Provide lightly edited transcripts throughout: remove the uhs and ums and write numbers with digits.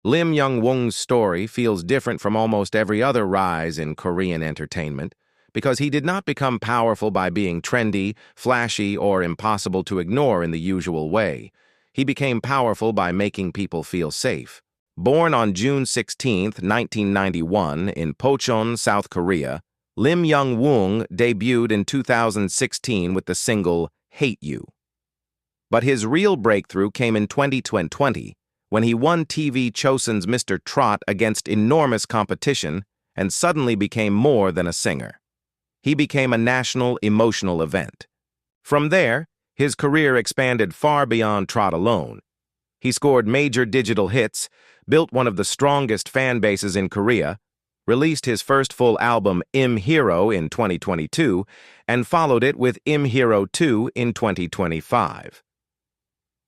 Lim Young-woong's story feels different from almost every other rise in Korean entertainment because he did not become powerful by being trendy, flashy, or impossible to ignore in the usual way. He became powerful by making people feel safe. Born on June 16, 1991, in Pocheon, South Korea, Lim Young-woong debuted in 2016 with the single Hate You. But his real breakthrough came in 2020, when he won TV Chosun's Mr. Trot against enormous competition and suddenly became more than a singer. He became a national emotional event. From there, his career expanded far beyond Trot alone. He scored major digital hits, built one of the strongest fan bases in Korea, released his first full album Im Hero in 2022, and followed it with Im Hero 2 in 2025.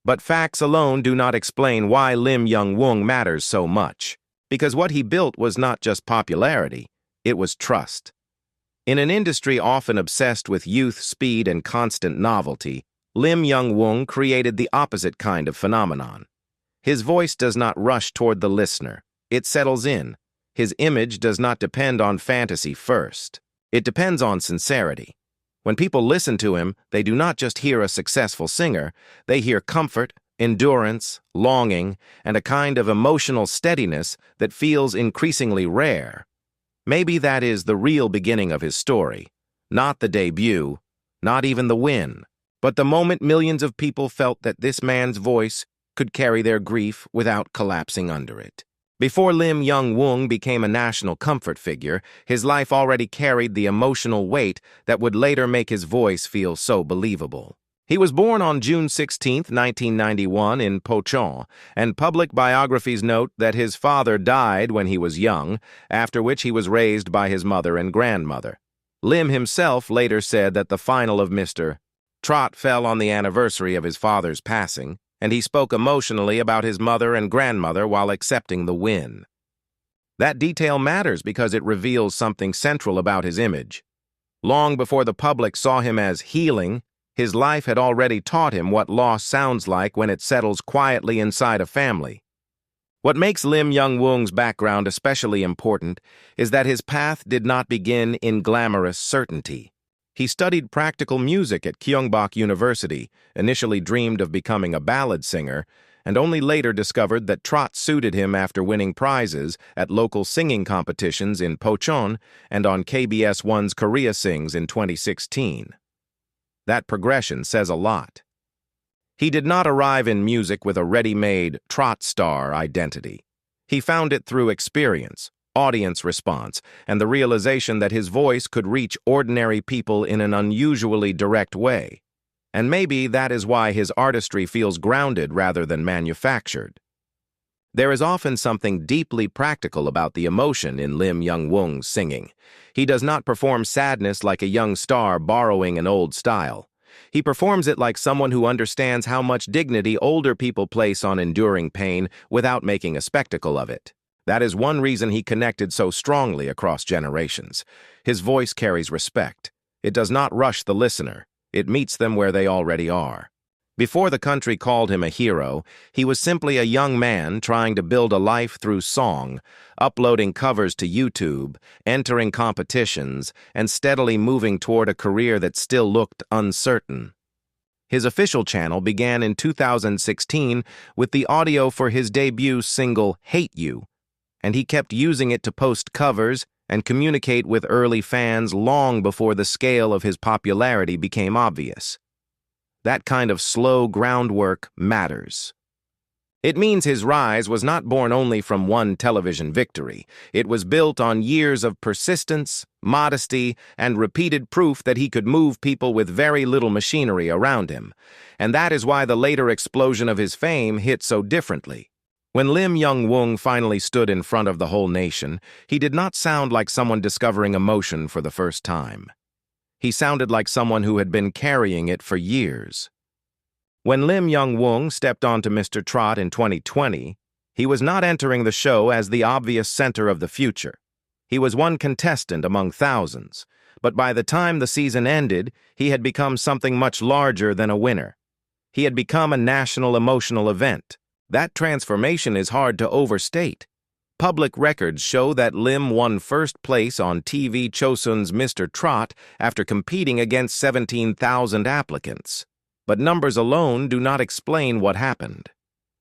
But facts alone do not explain why Lim Young-woong matters so much, because what he built was not just popularity, it was trust. In an industry often obsessed with youth, speed, and constant novelty, Lim Young-woong created the opposite kind of phenomenon. His voice does not rush toward the listener, it settles in. His image does not depend on fantasy first, it depends on sincerity. When people listen to him, they do not just hear a successful singer, they hear comfort, endurance, longing, and a kind of emotional steadiness that feels increasingly rare. Maybe that is the real beginning of his story, not the debut, not even the win, but the moment millions of people felt that this man's voice could carry their grief without collapsing under it. Before Lim Young-woong became a national comfort figure, his life already carried the emotional weight that would later make his voice feel so believable. He was born on June 16, 1991 in Pocheon, and public biographies note that his father died when he was young, after which he was raised by his mother and grandmother. Lim himself later said that the final of Mr. Trot fell on the anniversary of his father's passing, and he spoke emotionally about his mother and grandmother while accepting the win. That detail matters because it reveals something central about his image. Long before the public saw him as healing, his life had already taught him what loss sounds like when it settles quietly inside a family. What makes Lim Young-woong's background especially important is that his path did not begin in glamorous certainty. He studied practical music at Kyungbok University, initially dreamed of becoming a ballad singer, and only later discovered that Trot suited him after winning prizes at local singing competitions in Pocheon and on KBS One's Korea Sings in 2016. That progression says a lot. He did not arrive in music with a ready-made Trot star identity. He found it through experience, audience response, and the realization that his voice could reach ordinary people in an unusually direct way. And maybe that is why his artistry feels grounded rather than manufactured. There is often something deeply practical about the emotion in Lim Young-woong's singing. He does not perform sadness like a young star borrowing an old style. He performs it like someone who understands how much dignity older people place on enduring pain without making a spectacle of it. That is one reason he connected so strongly across generations. His voice carries respect. It does not rush the listener. It meets them where they already are. Before the country called him a hero, he was simply a young man trying to build a life through song, uploading covers to YouTube, entering competitions, and steadily moving toward a career that still looked uncertain. His official channel began in 2016 with the audio for his debut single, Hate You, and he kept using it to post covers and communicate with early fans long before the scale of his popularity became obvious. That kind of slow groundwork matters. It means his rise was not born only from one television victory. It was built on years of persistence, modesty, and repeated proof that he could move people with very little machinery around him. And that is why the later explosion of his fame hit so differently. When Lim Young-woong finally stood in front of the whole nation, he did not sound like someone discovering emotion for the first time. He sounded like someone who had been carrying it for years. When Lim Young-woong stepped onto Mr. Trot in 2020, he was not entering the show as the obvious center of the future. He was one contestant among thousands, but by the time the season ended, he had become something much larger than a winner. He had become a national emotional event, That transformation is hard to overstate. Public records show that Lim won first place on TV Chosun's Mr. Trot after competing against 17,000 applicants. But numbers alone do not explain what happened.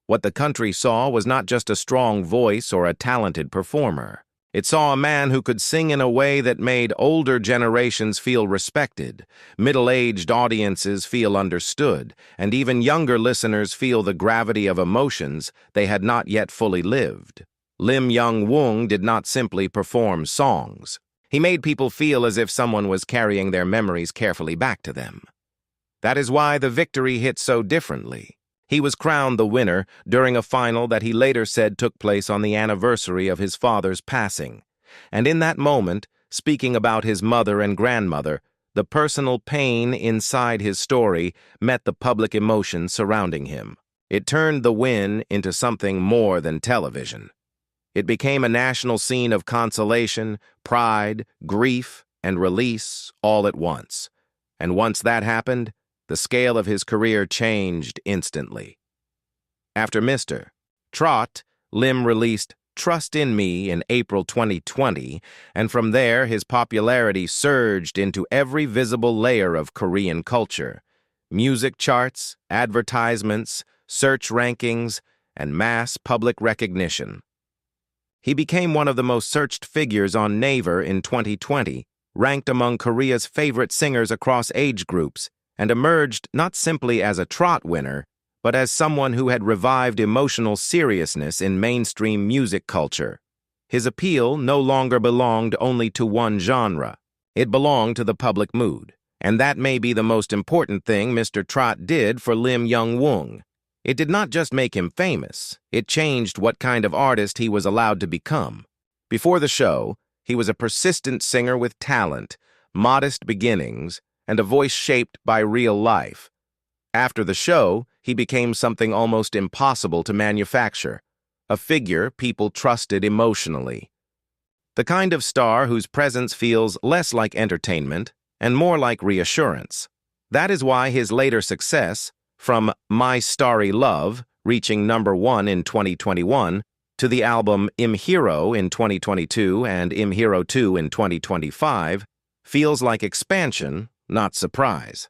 What the country saw was not just a strong voice or a talented performer. It saw a man who could sing in a way that made older generations feel respected, middle-aged audiences feel understood, and even younger listeners feel the gravity of emotions they had not yet fully lived. Lim Young-woong did not simply perform songs. He made people feel as if someone was carrying their memories carefully back to them. That is why the victory hit so differently. He was crowned the winner during a final that he later said took place on the anniversary of his father's passing. And in that moment, speaking about his mother and grandmother, the personal pain inside his story met the public emotion surrounding him. It turned the win into something more than television. It became a national scene of consolation, pride, grief, and release all at once. And once that happened, the scale of his career changed instantly. After Mr. Trot, Lim released Trust in Me in April 2020, and from there his popularity surged into every visible layer of Korean culture: music charts, advertisements, search rankings, and mass public recognition. He became one of the most searched figures on Naver in 2020, ranked among Korea's favorite singers across age groups, and emerged not simply as a Trot winner, but as someone who had revived emotional seriousness in mainstream music culture. His appeal no longer belonged only to one genre. It belonged to the public mood. And that may be the most important thing Mr. Trot did for Lim Young-woong. It did not just make him famous, it changed what kind of artist he was allowed to become. Before the show, he was a persistent singer with talent, modest beginnings, and a voice shaped by real life. After the show, he became something almost impossible to manufacture, a figure people trusted emotionally. The kind of star whose presence feels less like entertainment and more like reassurance. That is why his later success, from My Starry Love, reaching #1 in 2021, to the album Im Hero in 2022 and Im Hero 2 in 2025, feels like expansion, not surprise.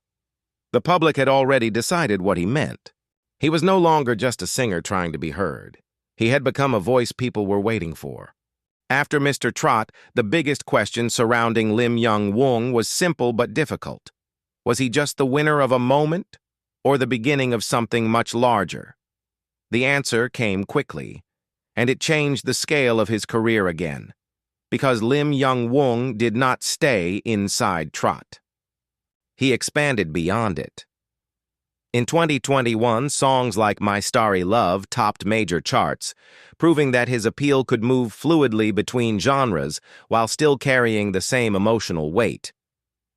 The public had already decided what he meant. He was no longer just a singer trying to be heard. He had become a voice people were waiting for. After Mr. Trot, the biggest question surrounding Lim Young-woong was simple but difficult. Was he just the winner of a moment, or the beginning of something much larger? The answer came quickly, and it changed the scale of his career again, because Lim Young-woong did not stay inside Trot. He expanded beyond it. In 2021, songs like My Starry Love topped major charts, proving that his appeal could move fluidly between genres while still carrying the same emotional weight.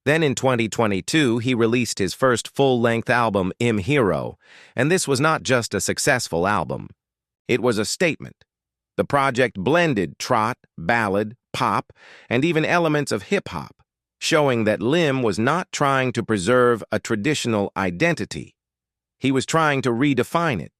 Then in 2022, he released his first full-length album, Im Hero, and this was not just a successful album. It was a statement. The project blended trot, ballad, pop, and even elements of hip-hop, showing that Lim was not trying to preserve a traditional identity. He was trying to redefine it.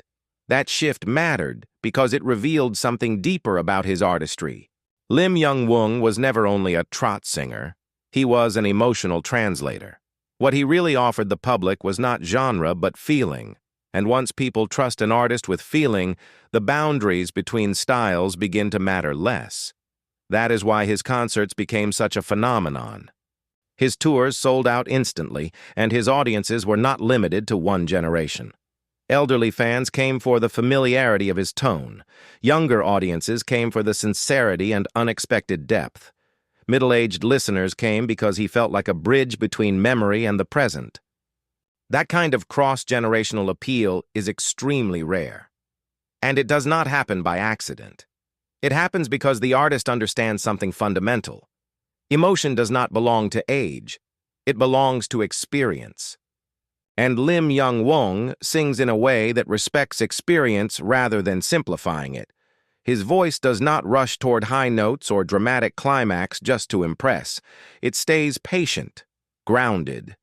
That shift mattered because it revealed something deeper about his artistry. Lim Young-woong was never only a Trot singer. He was an emotional translator. What he really offered the public was not genre but feeling. And once people trust an artist with feeling, the boundaries between styles begin to matter less. That is why his concerts became such a phenomenon. His tours sold out instantly, and his audiences were not limited to one generation. Elderly fans came for the familiarity of his tone. Younger audiences came for the sincerity and unexpected depth. Middle-aged listeners came because he felt like a bridge between memory and the present. That kind of cross-generational appeal is extremely rare. And it does not happen by accident. It happens because the artist understands something fundamental. Emotion does not belong to age. It belongs to experience. And Lim Young-woong sings in a way that respects experience rather than simplifying it. His voice does not rush toward high notes or dramatic climax just to impress. It stays patient, grounded,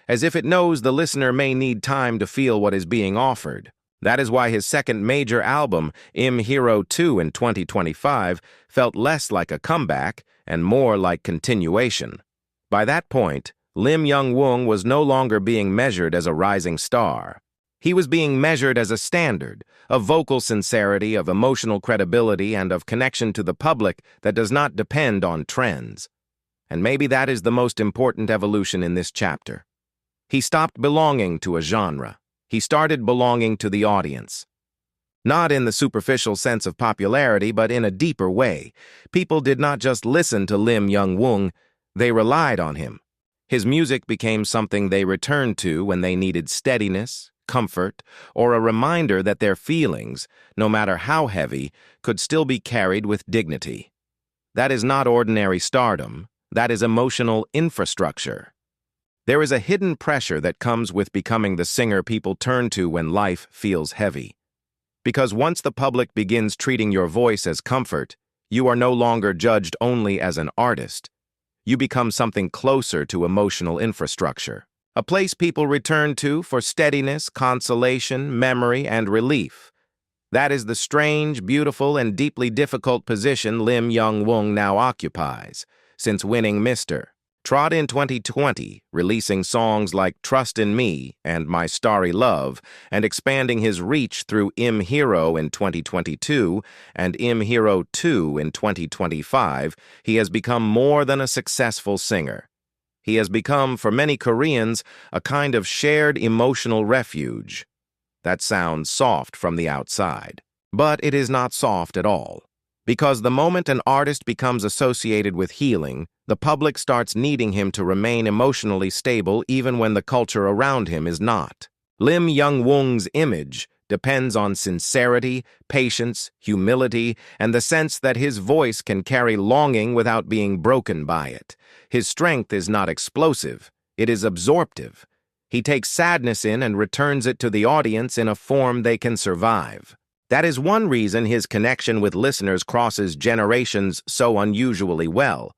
as if it knows the listener may need time to feel what is being offered. That is why his second major album, Im Hero 2 in 2025, felt less like a comeback and more like continuation. By that point, Lim Young-woong was no longer being measured as a rising star. He was being measured as a standard, of vocal sincerity, of emotional credibility, and of connection to the public that does not depend on trends. And maybe that is the most important evolution in this chapter. He stopped belonging to a genre. He started belonging to the audience. Not in the superficial sense of popularity, but in a deeper way. People did not just listen to Lim Young-woong, they relied on him. His music became something they returned to when they needed steadiness, comfort, or a reminder that their feelings, no matter how heavy, could still be carried with dignity. That is not ordinary stardom. That is emotional infrastructure. There is a hidden pressure that comes with becoming the singer people turn to when life feels heavy. Because once the public begins treating your voice as comfort, you are no longer judged only as an artist. You become something closer to emotional infrastructure, a place people return to for steadiness, consolation, memory, and relief. That is the strange, beautiful, and deeply difficult position Lim Young-woong now occupies, since winning Mr. Trot in 2020, releasing songs like Trust in Me and My Starry Love, and expanding his reach through Im Hero in 2022 and Im Hero 2 in 2025, he has become more than a successful singer. He has become, for many Koreans, a kind of shared emotional refuge. That sounds soft from the outside, but it is not soft at all. Because the moment an artist becomes associated with healing, the public starts needing him to remain emotionally stable even when the culture around him is not. Lim Young-woong's image depends on sincerity, patience, humility, and the sense that his voice can carry longing without being broken by it. His strength is not explosive, it is absorptive. He takes sadness in and returns it to the audience in a form they can survive. That is one reason his connection with listeners crosses generations so unusually well.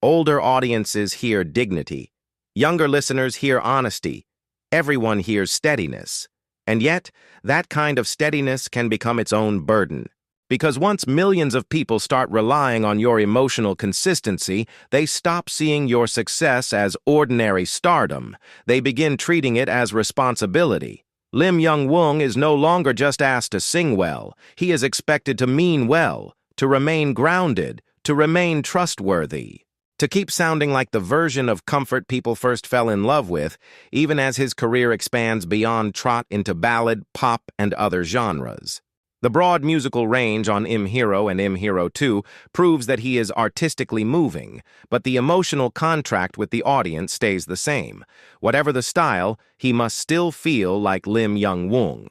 Older audiences hear dignity. Younger listeners hear honesty. Everyone hears steadiness. And yet, that kind of steadiness can become its own burden. Because once millions of people start relying on your emotional consistency, they stop seeing your success as ordinary stardom. They begin treating it as responsibility. Lim Young-woong is no longer just asked to sing well. He is expected to mean well, to remain grounded, to remain trustworthy, to keep sounding like the version of comfort people first fell in love with, even as his career expands beyond Trot into ballad, pop, and other genres. The broad musical range on Im Hero and Im Hero 2 proves that he is artistically moving, but the emotional contract with the audience stays the same. Whatever the style, he must still feel like Lim Young-woong.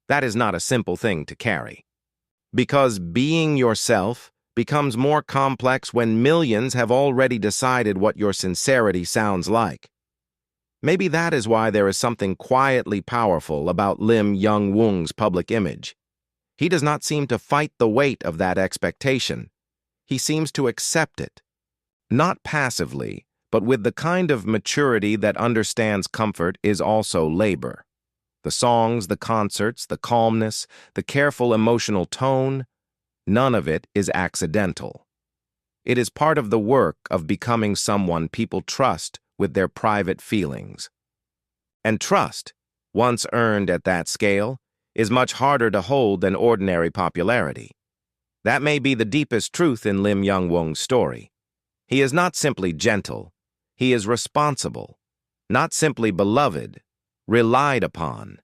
That is not a simple thing to carry. Because being yourself becomes more complex when millions have already decided what your sincerity sounds like. Maybe that is why there is something quietly powerful about Lim Young-woong's public image. He does not seem to fight the weight of that expectation. He seems to accept it. Not passively, but with the kind of maturity that understands comfort is also labor. The songs, the concerts, the calmness, the careful emotional tone, none of it is accidental. It is part of the work of becoming someone people trust with their private feelings. And trust, once earned at that scale, is much harder to hold than ordinary popularity. That may be the deepest truth in Lim Young-woong's story. He is not simply gentle, he is responsible, not simply beloved, relied upon.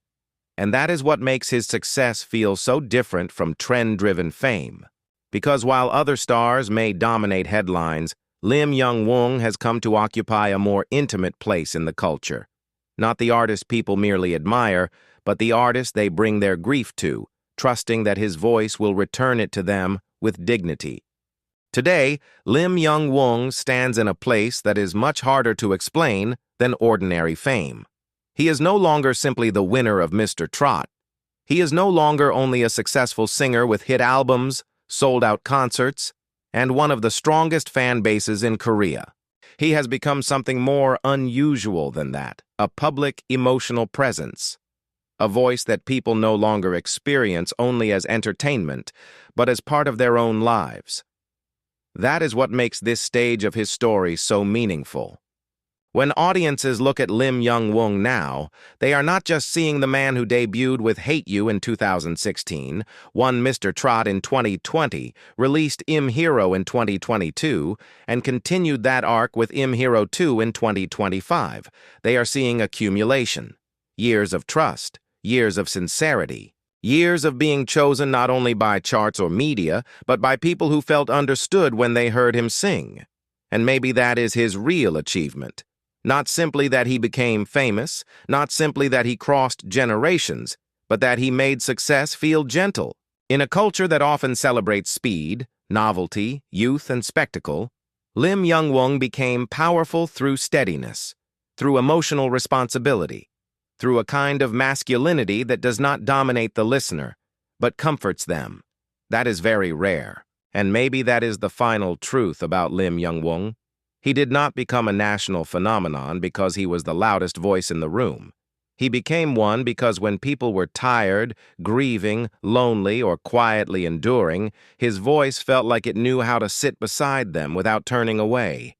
And that is what makes his success feel so different from trend-driven fame. Because while other stars may dominate headlines, Lim Young-woong has come to occupy a more intimate place in the culture. Not the artist people merely admire, but the artist they bring their grief to, trusting that his voice will return it to them with dignity. Today, Lim Young-woong stands in a place that is much harder to explain than ordinary fame. He is no longer simply the winner of Mr. Trot. He is no longer only a successful singer with hit albums, sold-out concerts, and one of the strongest fan bases in Korea. He has become something more unusual than that, a public emotional presence. a voice that people no longer experience only as entertainment, but as part of their own lives. That is what makes this stage of his story so meaningful. When audiences look at Lim Young-woong now, they are not just seeing the man who debuted with Hate You in 2016, won Mr. Trot in 2020, released Im Hero in 2022, and continued that arc with Im Hero 2 in 2025. They are seeing accumulation, years of trust, years of sincerity, years of being chosen not only by charts or media, but by people who felt understood when they heard him sing. And maybe that is his real achievement. Not simply that he became famous, not simply that he crossed generations, but that he made success feel gentle. In a culture that often celebrates speed, novelty, youth, and spectacle, Lim Young-woong became powerful through steadiness, through emotional responsibility, through a kind of masculinity that does not dominate the listener, but comforts them. That is very rare, and maybe that is the final truth about Lim Young-woong. He did not become a national phenomenon because he was the loudest voice in the room. He became one because when people were tired, grieving, lonely, or quietly enduring, his voice felt like it knew how to sit beside them without turning away.